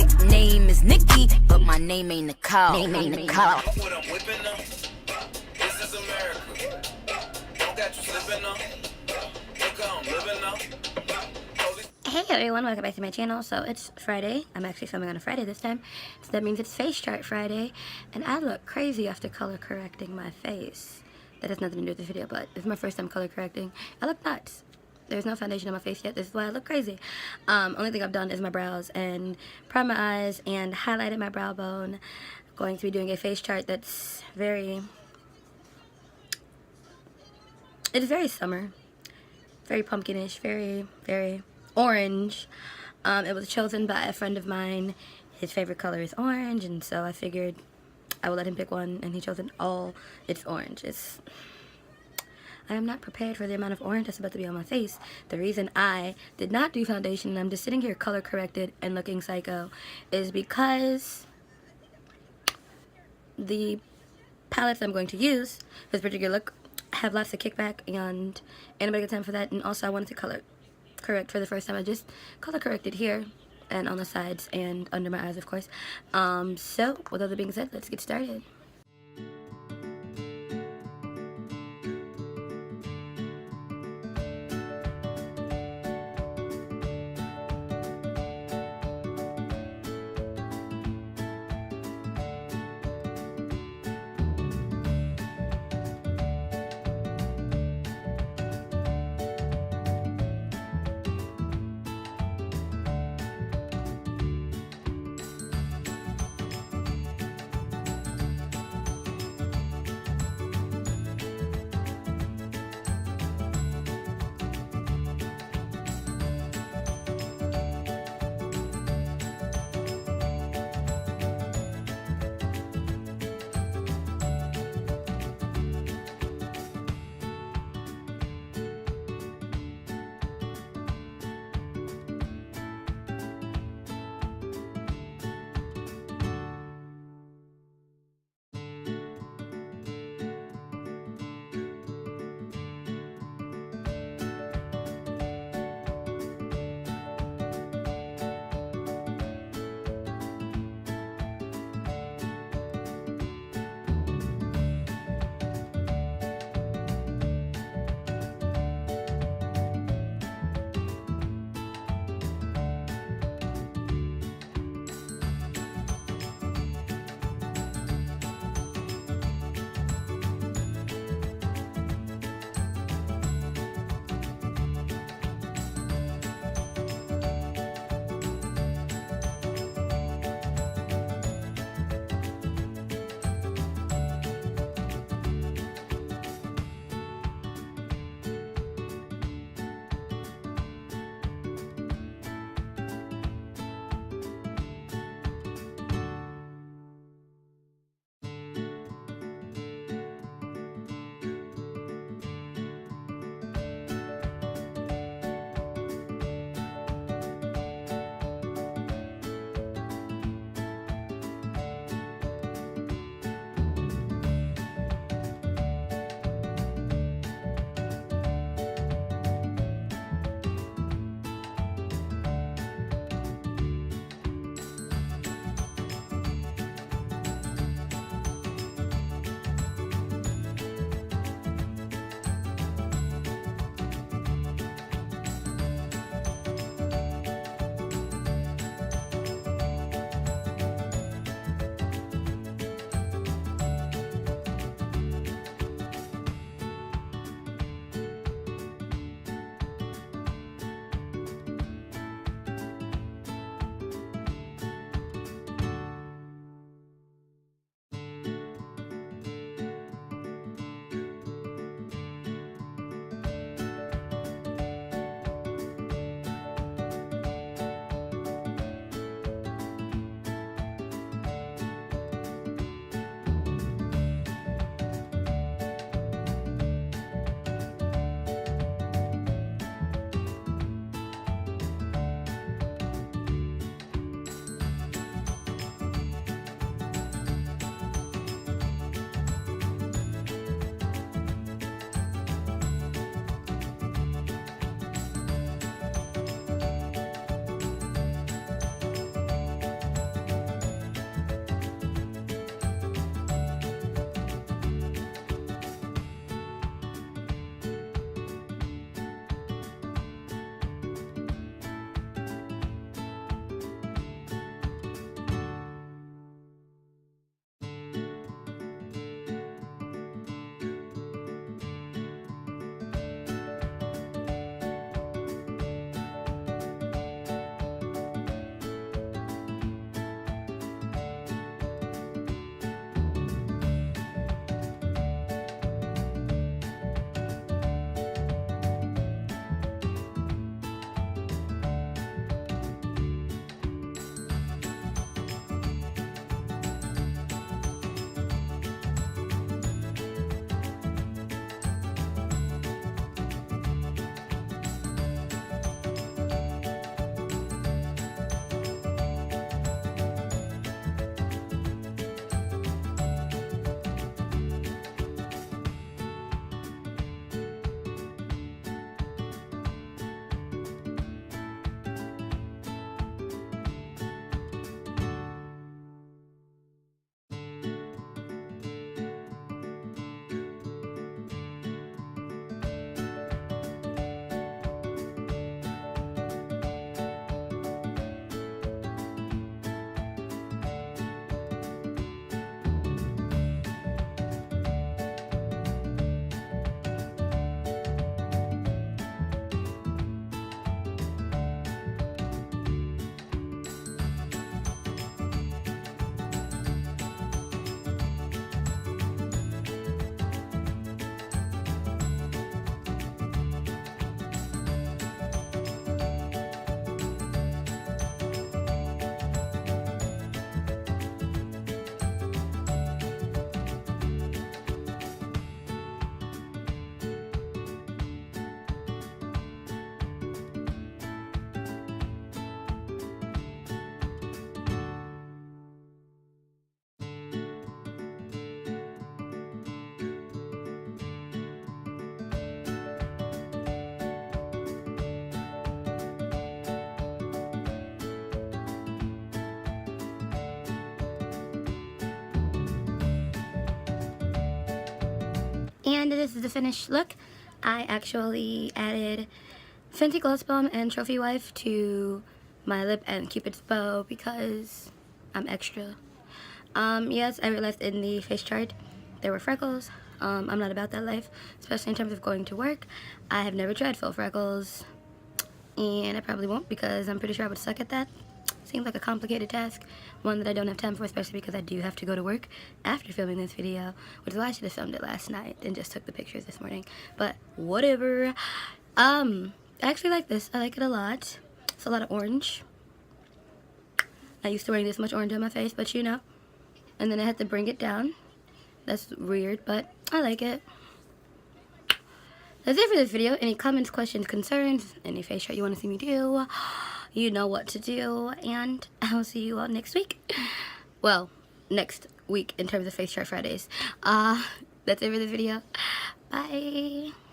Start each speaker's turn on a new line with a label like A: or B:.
A: Nickname is Nikki, but my name ain't Nicole. Name ain't Nicole.
B: What I'm whipping up, this is America. Don't got you slipping up. Look how I'm living up.
C: Hey everyone, welcome back to my channel. So it's Friday. I'm actually filming on a Friday this time, so that means it's face chart Friday, and I look crazy after color correcting my face. That has nothing to do with this video, but this is my first time color correcting. I look nuts. There's no foundation on my face yet. This is why I look crazy. Only thing I've done is my brows and primed my eyes and highlighted my brow bone. I'm going to be doing a face chart that's it's very summer, very pumpkinish, very orange. It was chosen by a friend of mine. His favorite color is orange, and so I figured I would let him pick one, and he chose it all. It's orange. I am not prepared for the amount of orange that's about to be on my face. The reason I did not do foundation and I'm just sitting here color corrected and looking psycho is because the palettes I'm going to use for this particular look have lots of kickback, and ain't nobody got time for that. And also I wanted to color correct for the first time. I just color corrected here and on the sides and under my eyes, of course. So with all that being said, let's get started. And this is the finished look. I actually added Fenty Gloss Bomb and Trophy Wife to my lip and Cupid's bow because I'm extra. Yes, I realized in the face chart there were freckles. I'm not about that life, especially in terms of going to work. I have never tried faux freckles, and I probably won't because I'm pretty sure I would suck at that. Seems like a complicated task, one that I don't have time for, especially because I do have to go to work after filming this video, which is why I should have filmed it last night and just took the pictures this morning. But whatever. I actually like this. I like it a lot. It's a lot of orange. I used to wearing this much orange on my face, but you know. And then I had to bring it down. That's weird, but I like it. That's it for this video. Any comments, questions, concerns, any face chart you want to see me do, you know what to do, and I will see you all next week. Well, next week in terms of face chart Fridays. That's it for this video. Bye.